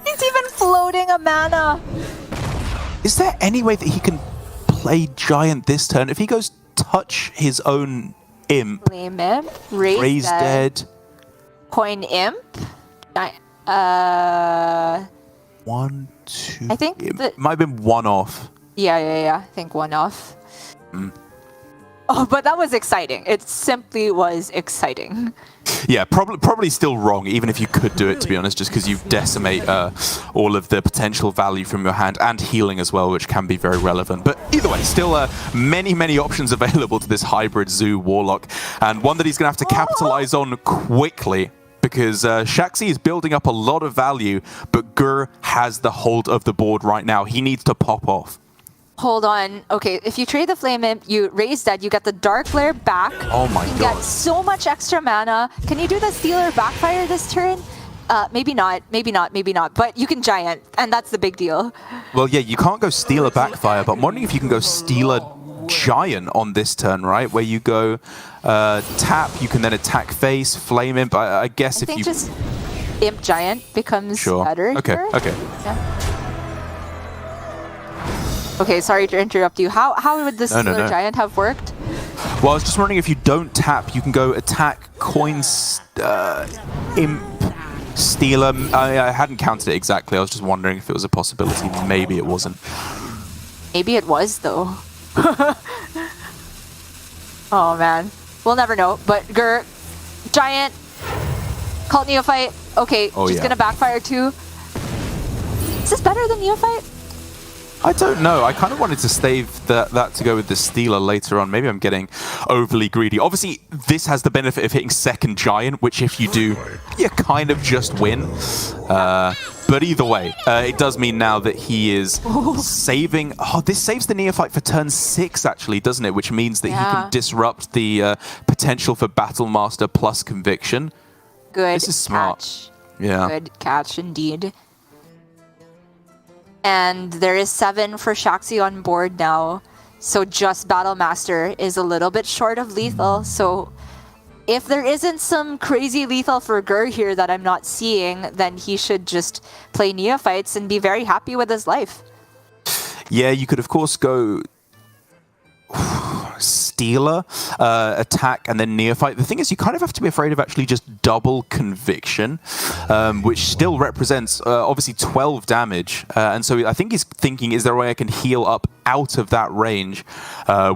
He's even floating a mana. Is there any way that he can play Giant this turn? If he goes touch his own Imp, Flame Imp, Raise Dead, Coin Imp, 1, 2. I think it might have been 1 off. Yeah. I think 1 off. Oh, but that was exciting. It simply was exciting. Yeah, probably still wrong, even if you could do it, to be honest, just because you decimate all of the potential value from your hand, and healing as well, which can be very relevant. But either way, still many options available to this Hybrid Zoo Warlock, and one that he's going to have to capitalize on quickly, because Shaxy is building up a lot of value, but Gur has the hold of the board right now. He needs to pop off. Hold on. Okay, if you trade the Flame Imp, you raise that, you get the Dark Glare back. Oh my god. You get so much extra mana. Can you do the Stealer Backfire this turn? Maybe not. But you can Giant, and that's the big deal. Well, yeah, you can't go Stealer Backfire, but I'm wondering if you can go Stealer Giant on this turn, right? Where you go tap, you can then attack face, flame imp. I guess I if think you... just Imp Giant becomes better Okay, here. okay. Yeah. Okay, sorry to interrupt you. How would the Stealer Giant have worked? Well, I was just wondering if you don't tap, you can go attack, coins, imp, stealer. I hadn't counted it exactly. I was just wondering if it was a possibility. Maybe it wasn't. Maybe it was, though. Oh, man. We'll never know. But Giant, Cult Neophyte. Okay, she's gonna backfire too. Is this better than Neophyte? I don't know. I kind of wanted to save that to go with the Stealer later on. Maybe I'm getting overly greedy. Obviously, this has the benefit of hitting second Giant, which if you do, you kind of just win. But either way, it does mean now that he is saving... Oh, this saves the Neophyte for turn 6, actually, doesn't it? Which means that he can disrupt the potential for Battlemaster plus Conviction. Good This is smart. Catch. Yeah. Good catch, indeed. And there is 7 for Shaxy on board now. So just Battlemaster is a little bit short of lethal. So if there isn't some crazy lethal for Gur here that I'm not seeing, then he should just play Neophytes and be very happy with his life. Yeah, you could of course go Stealer, attack, and then Neophyte. The thing is, you kind of have to be afraid of actually just double Conviction, which still represents obviously 12 damage. And so I think he's thinking, is there a way I can heal up out of that range,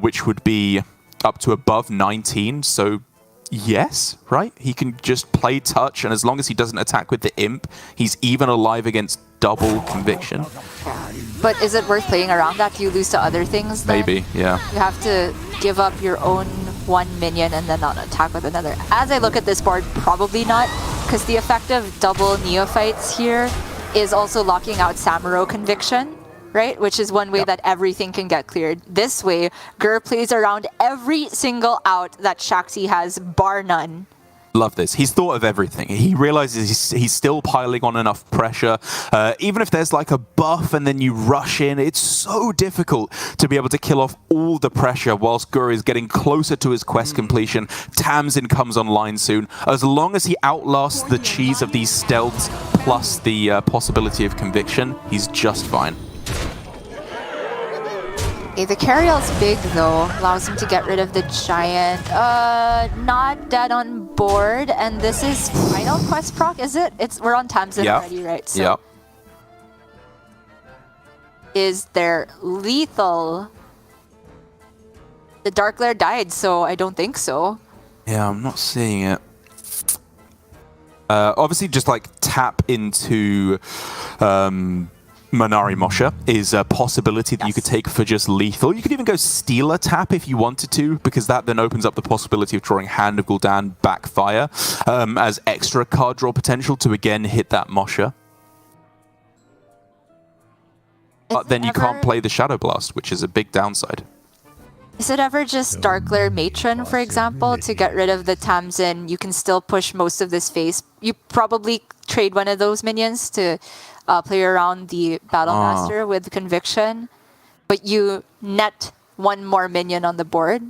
which would be up to above 19. So yes, right? He can just play touch, and as long as he doesn't attack with the imp, he's even alive against double Conviction. But is it worth playing around that? Do you lose to other things then? Maybe, yeah. You have to give up your own one minion and then not attack with another. As I look at this board, probably not, because the effect of double Neophytes here is also locking out Samuro Conviction, right? Which is one way that everything can get cleared. This way, Gur plays around every single out that Shaxy has, bar none. Love this. He's thought of everything. He realizes he's still piling on enough pressure. Even if there's like a buff and then you rush in, it's so difficult to be able to kill off all the pressure whilst Gur is getting closer to his quest completion. Tamsin comes online soon. As long as he outlasts the cheese of these stealths plus the possibility of Conviction, he's just fine. Okay, the Carriel's big though, allows him to get rid of the Giant. Not dead on board, and this is final quest proc, is it? We're on Tamsin already, right? So yeah. Is there lethal? The Dark Lair died, so I don't think so. Yeah, I'm not seeing it. Obviously, just like tap into Manari Mosha is a possibility that you could take for just lethal. You could even go Stealer tap if you wanted to, because that then opens up the possibility of drawing Hand of Gul'dan backfire as extra card draw potential to again hit that Mosha. But then you can't play the Shadow Blast, which is a big downside. Is it ever just Dark Lair Matron, for example, to get rid of the Tamsin? You can still push most of this face. You probably trade one of those minions to play around the Battlemaster with Conviction, but you net one more minion on the board.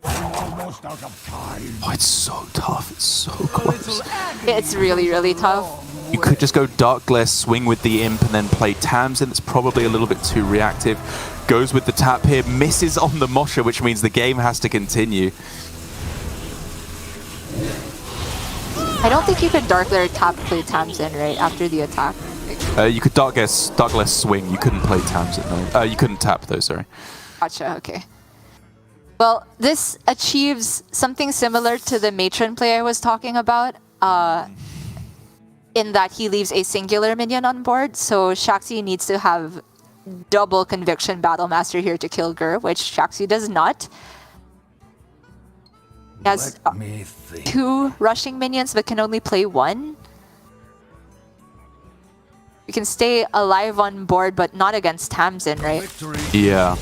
Almost out of time. Oh, it's so tough. It's so close. It's really, really tough. You could just go Dark Glare, swing with the Imp, and then play Tamsin. That's probably a little bit too reactive. Goes with the tap here, misses on the Mosha, which means the game has to continue. I don't think you could Dark Lair tap play Tamsin, right, after the attack. You could Dark Glare swing. You couldn't play Tamsin, though. You couldn't tap, though, sorry. Gotcha, okay. Well, this achieves something similar to the Matron play I was talking about, in that he leaves a singular minion on board, so Shaxy needs to have double Conviction Battlemaster here to kill Gur, which Shaxy does not. He has 2 rushing minions but can only play 1. You can stay alive on board but not against Tamsin, right? Yeah.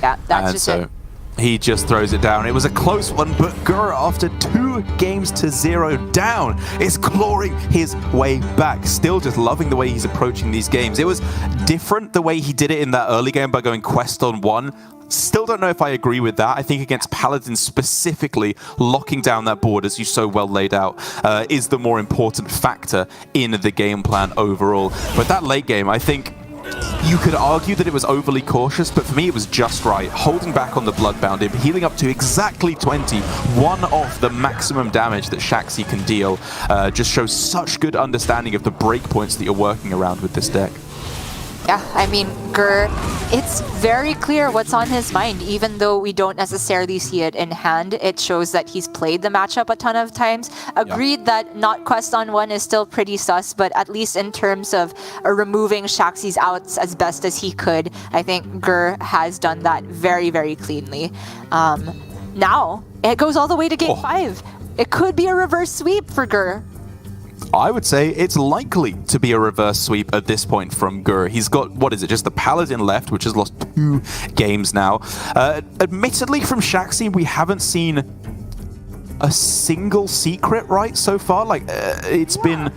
Yeah, that's just it. He just throws it down. It was a close one, but Gur, after 2 games to 0 down, is clawing his way back. Still just loving the way he's approaching these games. It was different the way he did it in that early game by going quest on 1. Still don't know if I agree with that. I think against Paladin specifically, locking down that board, as you so well laid out, is the more important factor in the game plan overall. But that late game, I think you could argue that it was overly cautious, but for me it was just right. Holding back on the Bloodbound, him healing up to exactly 20, one off the maximum damage that Shaxy can deal, just shows such good understanding of the breakpoints that you're working around with this deck. Yeah, I mean, Gur, it's very clear what's on his mind, even though we don't necessarily see it in hand. It shows that he's played the matchup a ton of times. Agreed that not quest on one is still pretty sus, but at least in terms of removing Shaxy's outs as best as he could, I think Gur has done that very, very cleanly. Now, it goes all the way to game 5. It could be a reverse sweep for Gur. I would say it's likely to be a reverse sweep at this point from Gur. He's got, what is it, just the Paladin left, which has lost 2 games now. Admittedly, from Shaxy, we haven't seen a single secret, right, so far? Like, it's been...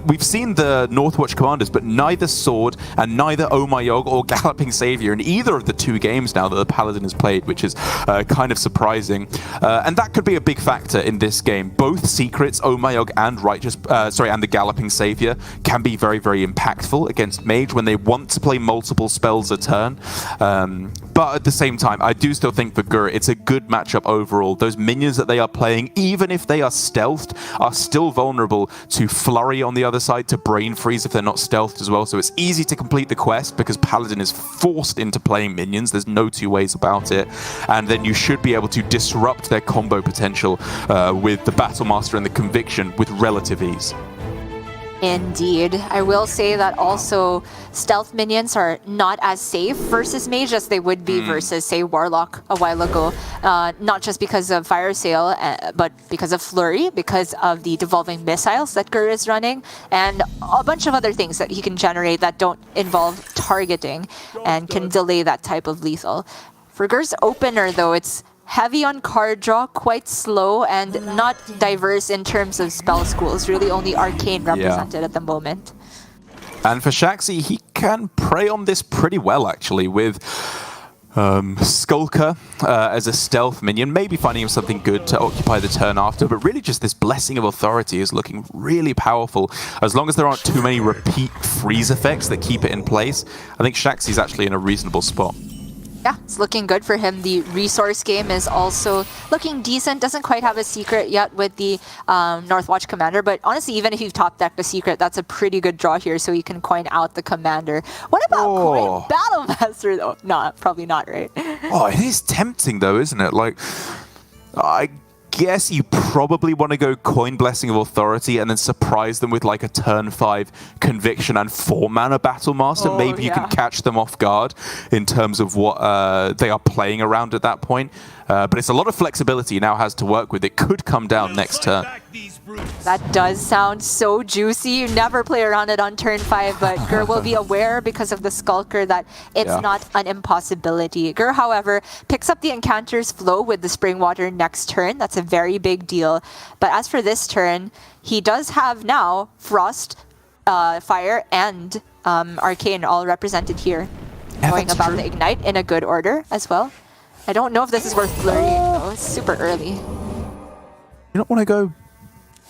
we've seen the Northwatch Commanders, but neither Sword and neither Oh My Yog or Galloping Savior in either of the 2 games now that the Paladin has played, which is kind of surprising. And that could be a big factor in this game. Both secrets, Oh My Yog and and the Galloping Savior, can be very, very impactful against Mage when they want to play multiple spells a turn. But at the same time, I do still think for Gur, it's a good matchup overall. Those minions that they are playing, even if they are stealthed, are still vulnerable to Flurry on the other side, to Brain Freeze if they're not stealthed as well. So it's easy to complete the quest because Paladin is forced into playing minions. There's no 2 ways about it. And then you should be able to disrupt their combo potential with the Battle Master and the Conviction with relative ease. Indeed. I will say that also stealth minions are not as safe versus Mage as they would be versus, say, Warlock a while ago. Not just because of Fire Sale, but because of Flurry, because of the Devolving Missiles that Gur is running, and a bunch of other things that he can generate that don't involve targeting and can delay that type of lethal. For Gur's opener, though, it's heavy on card draw, quite slow, and not diverse in terms of spell schools. Really only Arcane represented at the moment. And for Shaxy, he can prey on this pretty well, actually, with Skulker as a stealth minion, maybe finding him something good to occupy the turn after, but really just this Blessing of Authority is looking really powerful. As long as there aren't too many repeat freeze effects that keep it in place, I think Shaxy's actually in a reasonable spot. Yeah, it's looking good for him. The resource game is also looking decent. Doesn't quite have a secret yet with the Northwatch Commander, but honestly, even if you've top decked a secret, that's a pretty good draw here, so you can coin out the Commander. What about coin Battle Master, though? No, probably not, right? Oh, it is tempting, though, isn't it? Like, I guess you probably want to go coin Blessing of Authority and then surprise them with like a turn 5 Conviction and 4-mana Battle Master. Maybe you can catch them off guard in terms of what they are playing around at that point. But it's a lot of flexibility he now has to work with. It could come down next turn. That does sound so juicy. You never play around it on turn 5, but Gur will be aware because of the Skulker that it's not an impossibility. Gur, however, picks up the Encanter's Flow with the Springwater next turn. That's a very big deal. But as for this turn, he does have now Frost, Fire, and Arcane all represented here. Going about the Ignite in a good order as well. I don't know if this is worth flurrying, though. It's super early. You don't want to go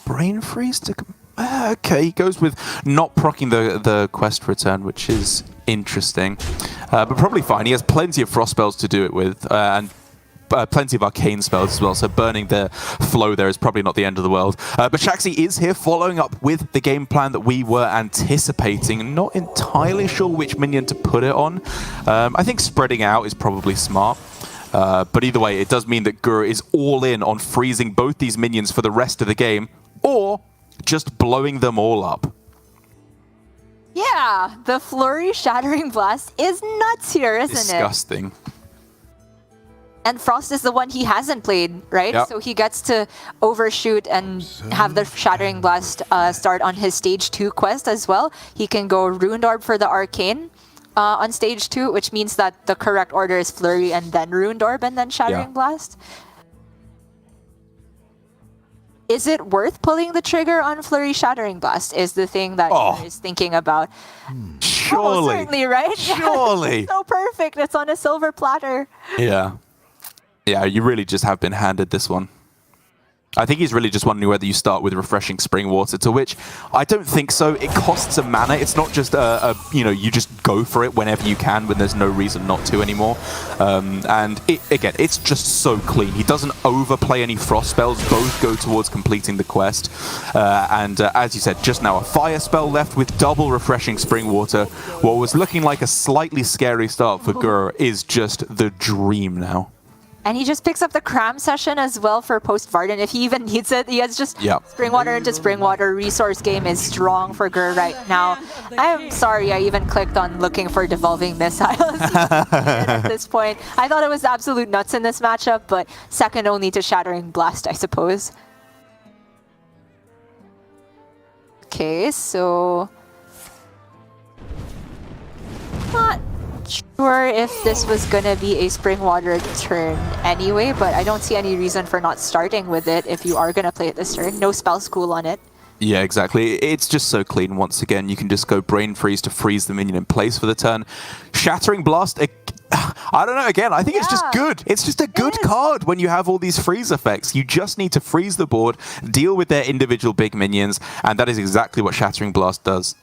Brain Freeze to... okay, he goes with not proccing the quest return, which is interesting. But probably fine. He has plenty of Frost spells to do it with, and plenty of Arcane spells as well, so burning the flow there is probably not the end of the world. But Shaxy is here following up with the game plan that we were anticipating. Not entirely sure which minion to put it on. I think spreading out is probably smart. But either way, it does mean that Gur is all in on freezing both these minions for the rest of the game, or just blowing them all up. Yeah, the Flurry Shattering Blast is nuts here, isn't it? Disgusting. And Frost is the one he hasn't played, right? Yep. So he gets to overshoot and have the Shattering Blast start on his stage 2 quest as well. He can go Ruined Orb for the Arcane on stage 2, which means that the correct order is Flurry and then Ruined Orb and then Shattering Blast. Is it worth pulling the trigger on Flurry Shattering Blast is the thing that is thinking about. Surely. certainly, right? Surely. It's so perfect. It's on a silver platter. Yeah. Yeah, you really just have been handed this one. I think he's really just wondering whether you start with Refreshing Spring Water, to which I don't think so. It costs a mana. It's not just you just go for it whenever you can when there's no reason not to anymore. And again, it's just so clean. He doesn't overplay any frost spells. Both go towards completing the quest. And as you said, just now a fire spell left with double Refreshing Spring Water. What was looking like a slightly scary start for Gur is just the dream now. And he just picks up the Cram Session as well for post-Varden if he even needs it. He has just Spring Water into Spring Water. Resource game is strong for Gur right now. I'm sorry I even clicked on looking for Devolving Missiles at this point. I thought it was absolute nuts in this matchup, but second only to Shattering Blast, I suppose. Okay, so... not sure if this was gonna be a Spring Water turn anyway, but I don't see any reason for not starting with it if you are gonna play it this turn. No spell school on it. Yeah, exactly. It's just so clean once again. You can just go Brain Freeze to freeze the minion in place for the turn. Shattering Blast, I don't know, again, I think it's just good. It's just a good card when you have all these freeze effects. You just need to freeze the board, deal with their individual big minions, and that is exactly what Shattering Blast does.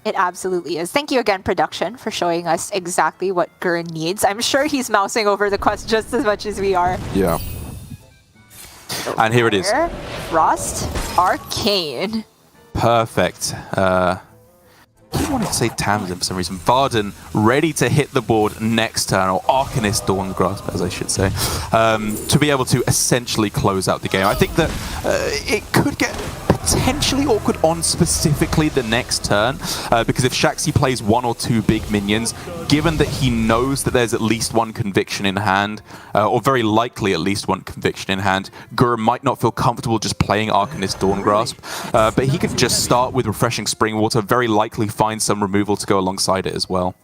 It absolutely is. Thank you again, production, for showing us exactly what Gur needs. I'm sure he's mousing over the quest just as much as we are. Yeah. And here it is. Frost, Arcane. Perfect. I wanted to say Tamsin for some reason. Varden ready to hit the board next turn, or Arcanist Dawn Grasp, as I should say, to be able to essentially close out the game. I think that it could get potentially awkward on specifically the next turn, because if Shaxy plays one or two big minions, given that he knows that there's at least one conviction in hand, or very likely at least one conviction in hand, Gur might not feel comfortable just playing Arcanist Dawn Grasp, but he could just start with Refreshing Spring Water, very likely find some removal to go alongside it as well.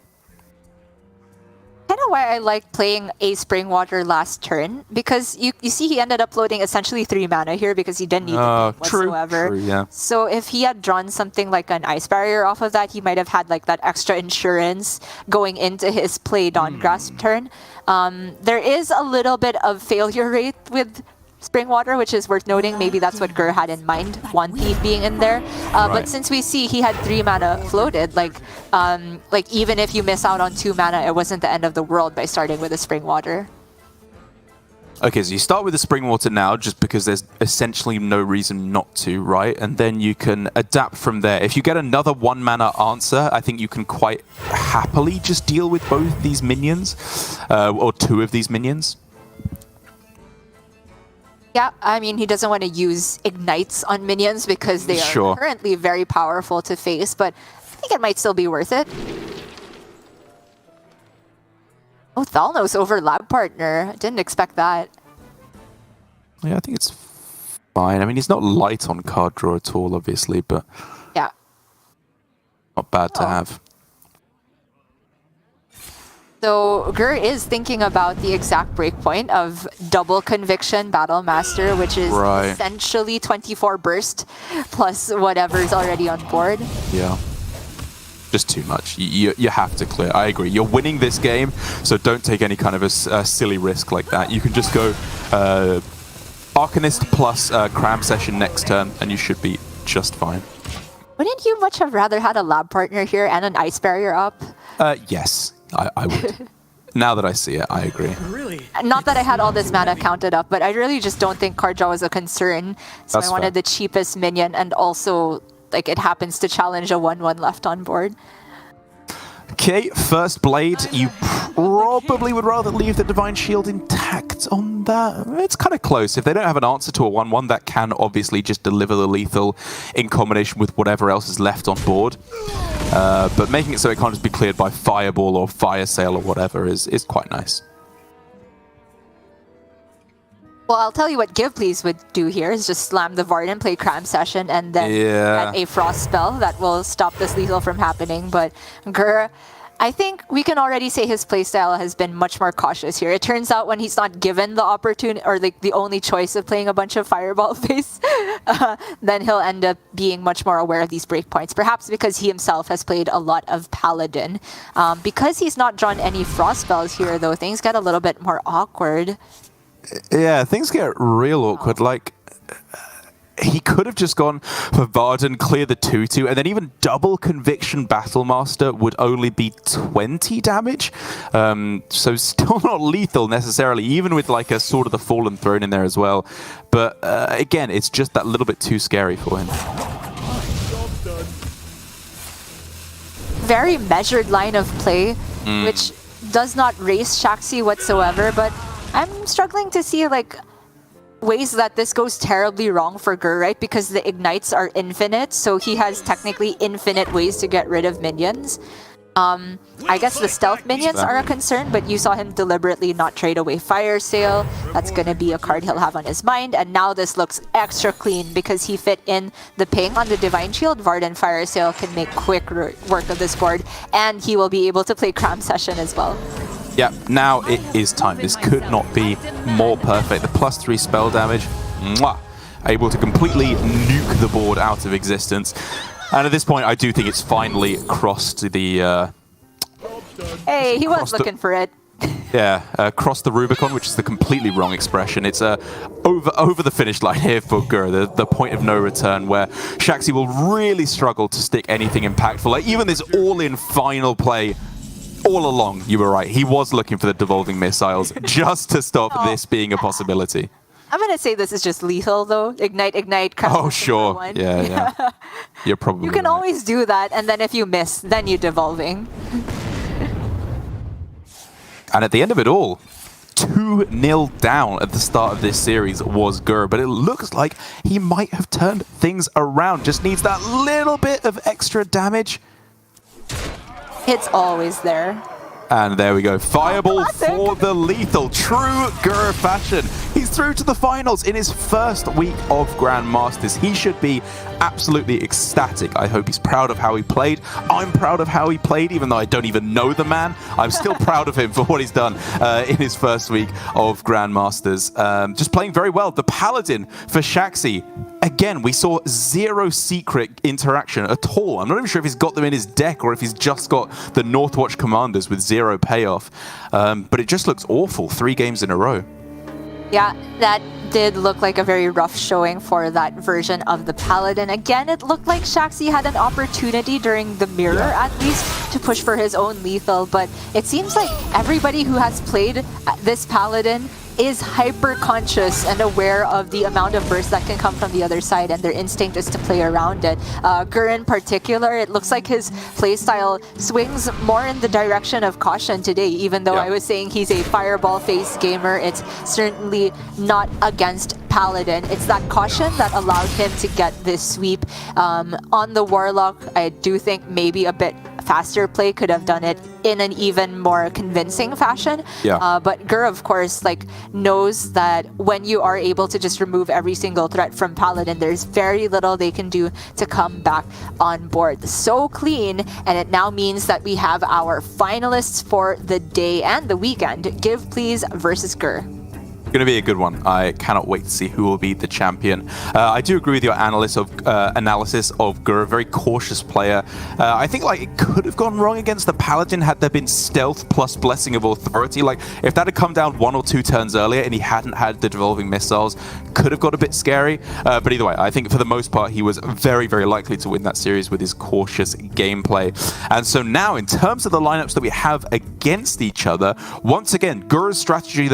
Kind of why I liked playing a Spring Water last turn, because you see he ended up loading essentially 3 mana here because he didn't need it whatsoever. True, yeah. So if he had drawn something like an Ice Barrier off of that, he might have had like that extra insurance going into his play Dawn Grasp turn. There is a little bit of failure rate with Spring Water, which is worth noting. Maybe that's what Gur had in mind, one thief being in there. But since we see he had 3 mana floated, like even if you miss out on 2 mana, it wasn't the end of the world by starting with a Spring Water. Okay, so you start with the Spring Water now just because there's essentially no reason not to, right? And then you can adapt from there. If you get another 1 mana answer, I think you can quite happily just deal with both these minions, or 2 of these minions. Yeah, I mean, he doesn't want to use Ignites on minions because they are currently very powerful to face, but I think it might still be worth it. Oh, Thalnos over Lab Partner. Didn't expect that. Yeah, I think it's fine. I mean, he's not light on card draw at all, obviously, but yeah, not bad to have. So Gur is thinking about the exact breakpoint of double Conviction Battle Master, which is essentially 24 burst plus whatever's already on board. Yeah. Just too much. You have to clear. I agree. You're winning this game, so don't take any kind of a silly risk like that. You can just go Arcanist plus Cram Session next turn, and you should be just fine. Wouldn't you much have rather had a Lab Partner here and an Ice Barrier up? Yes. I would. Now that I see it, I agree. Really? Not that I had all this mana counted up, but I really just don't think card draw was a concern. So I wanted the cheapest minion, and also like it happens to challenge a 1/1 left on board. Okay, first blade. You probably would rather leave the Divine Shield intact on that. It's kind of close. If they don't have an answer to a 1/1, that can obviously just deliver the lethal in combination with whatever else is left on board. But making it so it can't just be cleared by Fireball or Fire Sale or whatever is quite nice. Well, I'll tell you what Give Please would do here is just slam the Varden, play Cram Session, and then add a Frost spell that will stop this lethal from happening. But Gur, I think we can already say his playstyle has been much more cautious here. It turns out when he's not given the opportunity or like the only choice of playing a bunch of Fireball face, then he'll end up being much more aware of these breakpoints. Perhaps because he himself has played a lot of Paladin. Because he's not drawn any Frost spells here, though, things get a little bit more awkward. Yeah, things get real awkward. Like, he could have just gone for Varden, clear the 2-2, and then even double Conviction Battlemaster would only be 20 damage. So still not lethal necessarily, even with like a Sword of the Fallen thrown in there as well. But again, it's just that little bit too scary for him. Very measured line of play, which does not race Shaxy whatsoever, but I'm struggling to see like ways that this goes terribly wrong for Gur, right? Because the ignites are infinite, so he has technically infinite ways to get rid of minions. I guess the stealth minions are a concern, but you saw him deliberately not trade away Fire Sale. That's going to be a card he'll have on his mind, and now this looks extra clean because he fit in the ping on the Divine Shield. Varden Fire Sale can make quick work of this board, and he will be able to play Cram Session as well. Yeah, now it is time. This could not be more perfect. The +3 spell damage, mwah, able to completely nuke the board out of existence. And at this point, I do think it's finally crossed the... hey, he was looking for it. Yeah, crossed the Rubicon, which is the completely wrong expression. It's over the finish line here for Gur, the point of no return, where Shaxy will really struggle to stick anything impactful. Like, even this all-in final play, all along, you were right. He was looking for the devolving missiles just to stop this being a possibility. I'm going to say this is just lethal, though. Ignite, ignite. Oh, sure. Yeah. You're probably You can right. always do that, and then if you miss, then you're devolving. And at the end of it all, 2-0 down at the start of this series was Gur, but it looks like he might have turned things around. Just needs that little bit of extra damage. It's always there. And there we go. Fireball for the lethal. True Gur fashion. He's through to the finals in his first week of Grandmasters. He should be absolutely ecstatic. I hope he's proud of how he played. I'm proud of how he played, even though I don't even know the man. I'm still proud of him for what he's done in his first week of Grandmasters. Just playing very well. The Paladin for Shaxy. Again, we saw zero secret interaction at all. I'm not even sure if he's got them in his deck or if he's just got the Northwatch Commanders with zero payoff. But it just looks awful. 3 games in a row. Yeah, that did look like a very rough showing for that version of the Paladin. Again, it looked like Shaxy had an opportunity during the mirror, at least, to push for his own lethal. But it seems like everybody who has played this Paladin is hyper-conscious and aware of the amount of burst that can come from the other side, and their instinct is to play around it. Gur in particular, it looks like his playstyle swings more in the direction of caution today, even though I was saying he's a fireball face gamer. It's certainly not against Paladin. It's that caution that allowed him to get this sweep. On the Warlock, I do think maybe a bit faster play could have done it in an even more convincing fashion. But Gur, of course, knows that when you are able to just remove every single threat from Paladin, there's very little they can do to come back on board. So clean, and it now means that we have our finalists for the day and the weekend. Give Please versus Gur. Going to be a good one. I cannot wait to see who will be the champion. I do agree with your analysis of Gur, a very cautious player. I think it could have gone wrong against the Paladin had there been stealth plus Blessing of Authority. If that had come down 1 or 2 turns earlier and he hadn't had the devolving missiles, could have got a bit scary. But either way, I think for the most part he was very, very likely to win that series with his cautious gameplay. And so now, in terms of the lineups that we have against each other, once again, Gur's strategy